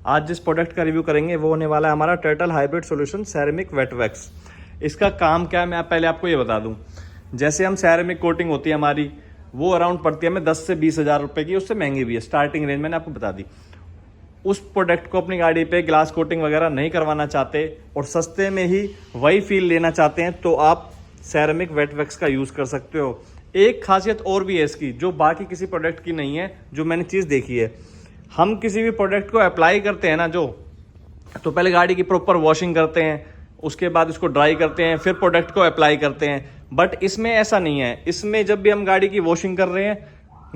आज जिस प्रोडक्ट का रिव्यू करेंगे वो होने वाला है हमारा Turtle hybrid solution ceramic wet wax. इसका काम क्या है मैं पहले आपको ये बता दूं। जैसे हम सेरेमिक कोटिंग होती है हमारी, वो अराउंड पड़ती है हमें 10 से 20 हज़ार रुपये की, उससे महंगी भी है। स्टार्टिंग रेंज मैंने आपको बता दी। उस प्रोडक्ट को अपनी गाड़ी पे ग्लास कोटिंग वगैरह नहीं करवाना चाहते और सस्ते में ही वही फील लेना चाहते हैं तो आप सेरेमिक वेट वैक्स का यूज़ कर सकते हो। एक खासियत और भी है इसकी जो बाकी किसी प्रोडक्ट की नहीं है, जो मैंने चीज़ देखी है। हम किसी भी प्रोडक्ट को अप्लाई करते हैं ना जो, तो पहले गाड़ी की प्रॉपर वॉशिंग करते हैं, उसके बाद इसको ड्राई करते हैं, फिर प्रोडक्ट को अप्लाई करते हैं। बट इसमें ऐसा नहीं है। इसमें जब भी हम गाड़ी की वॉशिंग कर रहे हैं,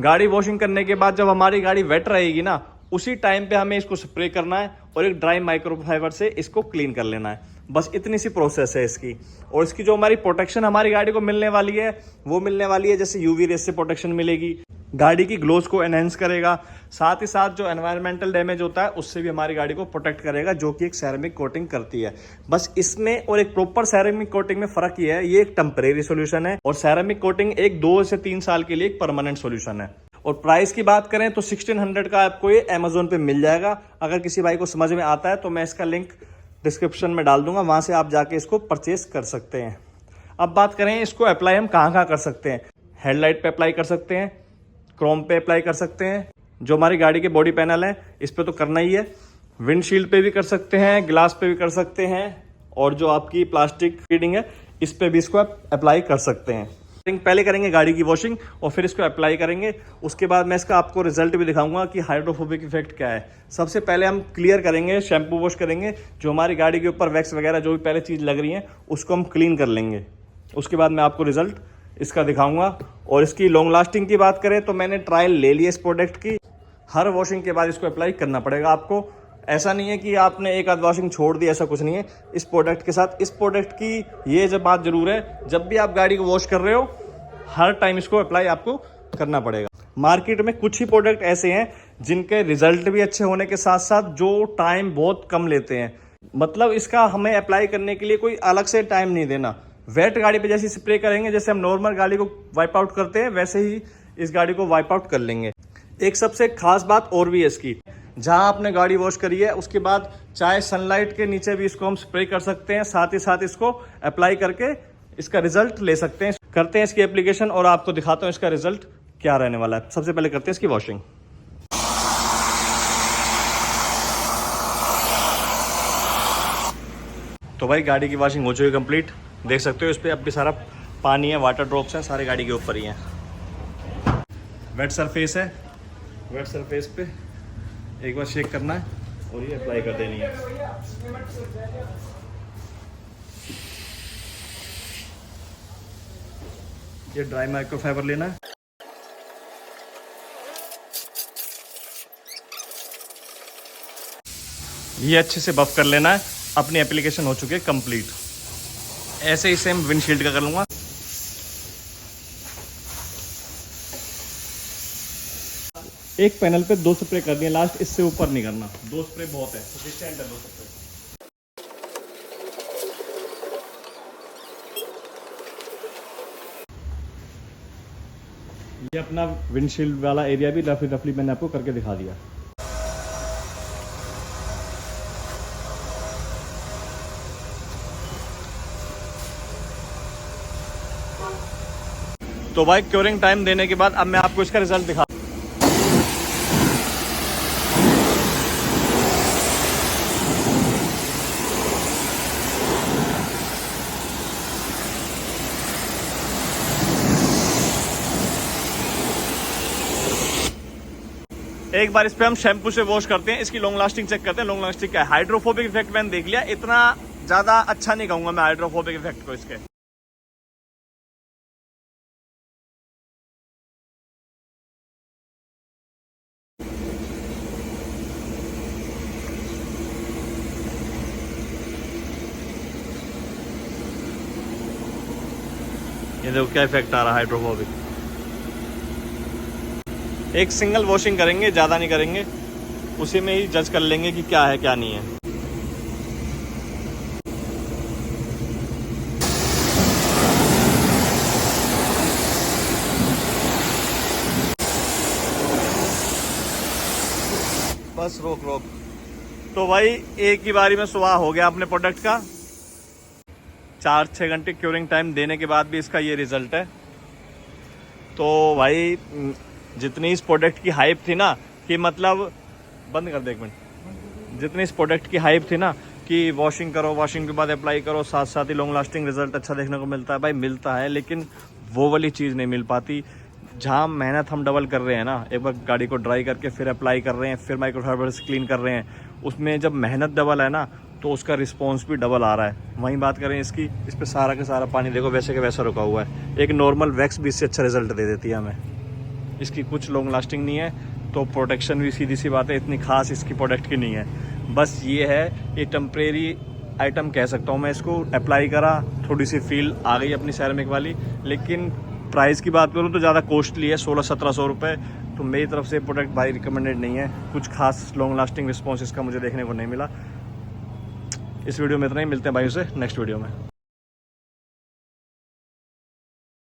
गाड़ी वॉशिंग करने के बाद जब हमारी गाड़ी वेट रहेगी ना, उसी टाइम पे हमें इसको स्प्रे करना है और एक ड्राई माइक्रोफाइबर से इसको क्लीन कर लेना है। बस इतनी सी प्रोसेस है इसकी। और इसकी जो हमारी प्रोटेक्शन हमारी गाड़ी को मिलने वाली है वो मिलने वाली है, जैसे यूवी रेस से प्रोटेक्शन मिलेगी, गाड़ी की ग्लोस को एनहेंस करेगा, साथ ही साथ जो एनवायरमेंटल डैमेज होता है उससे भी हमारी गाड़ी को प्रोटेक्ट करेगा, जो कि एक सेरेमिक कोटिंग करती है। बस इसमें और एक प्रॉपर सेरेमिक कोटिंग में फर्क ये है, ये एक टेम्परेरी सोल्यूशन है और सेरेमिक कोटिंग एक 2 से 3 साल के लिए एक परमानेंट सोल्यूशन है। और प्राइस की बात करें तो 1600 का आपको ये अमेजोन पे मिल जाएगा। अगर किसी भाई को समझ में आता है तो मैं इसका लिंक डिस्क्रिप्शन में डाल दूंगा, वहां से आप जाके इसको परचेस कर सकते हैं। अब बात करें इसको अप्लाई हम कहाँ कहाँ कर सकते हैं। हेडलाइट पे अप्लाई कर सकते हैं, क्रोम पे अप्लाई कर सकते हैं, जो हमारी गाड़ी के बॉडी पैनल है इस पे तो करना ही है, विंडशील्ड पे भी कर सकते हैं, ग्लास पे भी कर सकते हैं, और जो आपकी प्लास्टिक फीडिंग है इस पे भी इसको आप अप्लाई कर सकते हैं। पहले करेंगे गाड़ी की वॉशिंग और फिर इसको अप्लाई करेंगे। उसके बाद मैं इसका आपको रिजल्ट भी दिखाऊंगा कि हाइड्रोफोबिक इफेक्ट क्या है। सबसे पहले हम क्लियर करेंगे, शैम्पू वॉश करेंगे, जो हमारी गाड़ी के ऊपर वैक्स वगैरह जो भी पहले चीज़ लग रही है उसको हम क्लीन कर लेंगे। उसके बाद मैं आपको रिजल्ट इसका दिखाऊंगा। और इसकी लॉन्ग लास्टिंग की बात करें तो मैंने ट्रायल ले ली है इस प्रोडक्ट की। हर वॉशिंग के बाद इसको अप्लाई करना पड़ेगा आपको। ऐसा नहीं है कि आपने एक आध वॉशिंग छोड़ दी, ऐसा कुछ नहीं है इस प्रोडक्ट के साथ। इस प्रोडक्ट की ये जब बात जरूर है, जब भी आप गाड़ी को वॉश कर रहे हो हर टाइम इसको अप्लाई आपको करना पड़ेगा। मार्केट में कुछ ही प्रोडक्ट ऐसे हैं जिनके रिजल्ट भी अच्छे होने के साथ साथ जो टाइम बहुत कम लेते हैं। मतलब इसका हमें अप्लाई करने के लिए कोई अलग से टाइम नहीं देना। वेट गाड़ी पे जैसे स्प्रे करेंगे, जैसे हम नॉर्मल गाड़ी को वाइप आउट करते हैं, वैसे ही इस गाड़ी को वाइप आउट कर लेंगे। एक सबसे खास बात और भी है इसकी, जहां आपने गाड़ी वॉश करी है उसके बाद चाहे सनलाइट के नीचे भी इसको हम स्प्रे कर सकते हैं, साथ ही साथ इसको अप्लाई करके इसका रिजल्ट ले सकते हैं। करते हैं इसकी एप्लीकेशन और आपको दिखाता हूं इसका रिजल्ट क्या रहने वाला है। सबसे पहले करते हैं इसकी वॉशिंग। तो भाई गाड़ी की वॉशिंग हो चुकी है कंप्लीट। देख सकते हो इस पर अब भी सारा पानी है, वाटर ड्रॉप्स हैं, सारे गाड़ी के ऊपर ही हैं। वेट सरफेस है, वेट सरफेस पे एक बार शेक करना है और ये अप्लाई कर देनी है। ये ड्राई माइक्रोफाइबर लेना है, ये अच्छे से बफ कर लेना है। अपनी एप्लीकेशन हो चुकी है कंप्लीट। ऐसे ही सेम विंडशील्ड का कर लूंगा। एक पैनल पे 2 स्प्रे करनी है लास्ट, इससे ऊपर नहीं करना। 2 स्प्रे बहुत है, सफिशिएंट है 2 स्प्रे। ये अपना विंडशील्ड वाला एरिया भी रफली मैंने आपको करके दिखा दिया। तो भाई क्योरिंग टाइम देने के बाद अब मैं आपको इसका रिजल्ट दिखा। एक बार इस पे हम शैम्पू से वॉश करते हैं, इसकी लॉन्ग लास्टिंग चेक करते हैं। लॉन्ग लास्टिंग क्या है, हाइड्रोफोबिक इफेक्ट मैंने देख लिया। इतना ज्यादा अच्छा नहीं कहूंगा मैं हाइड्रोफोबिक इफेक्ट को इसके। ये देखो क्या इफेक्ट आ रहा है हाइड्रोफोबिक। एक सिंगल वॉशिंग करेंगे, ज़्यादा नहीं करेंगे, उसी में ही जज कर लेंगे कि क्या है क्या नहीं है। बस रोक रोक। तो भाई एक ही बारी में सुबह हो गया अपने प्रोडक्ट का। 4-6 घंटे क्यूरिंग टाइम देने के बाद भी इसका ये रिजल्ट है। तो भाई जितनी इस प्रोडक्ट की हाइप थी ना कि मतलब बंद कर दे एक मिनट, जितनी इस प्रोडक्ट की हाइप थी ना कि वॉशिंग करो, वॉशिंग के बाद अप्लाई करो, साथ साथ ही लॉन्ग लास्टिंग रिजल्ट अच्छा देखने को मिलता है, भाई मिलता है, लेकिन वो वाली चीज़ नहीं मिल पाती। जहाँ मेहनत हम डबल कर रहे हैं ना, एक बार गाड़ी को ड्राई करके फिर अप्लाई कर रहे हैं, फिर माइक्रोफाइबर से क्लीन कर रहे हैं, उसमें जब मेहनत डबल है ना तो उसका रिस्पॉन्स भी डबल आ रहा है। वहीं बात करें इसकी, इस पर सारा का सारा पानी देखो वैसे के वैसा रुका हुआ है। एक नॉर्मल वैक्स भी इससे अच्छा रिजल्ट दे देती है हमें। इसकी कुछ लॉन्ग लास्टिंग नहीं है, तो प्रोटेक्शन भी सीधी सी बात है इतनी खास इसकी प्रोडक्ट की नहीं है। बस ये है, ये टेम्परेरी आइटम कह सकता हूँ मैं इसको। अप्लाई करा, थोड़ी सी फील आ गई अपनी सेरेमिक वाली, लेकिन प्राइस की बात करूँ तो ज़्यादा कॉस्टली है, 1600-1700 रुपये। तो मेरी तरफ से प्रोडक्ट भाई रिकमेंडेड नहीं है। कुछ खास लॉन्ग लास्टिंग रिस्पॉन्स इसका मुझे देखने को नहीं मिला। इस वीडियो में इतना ही, मिलते हैं भाई से नेक्स्ट वीडियो में।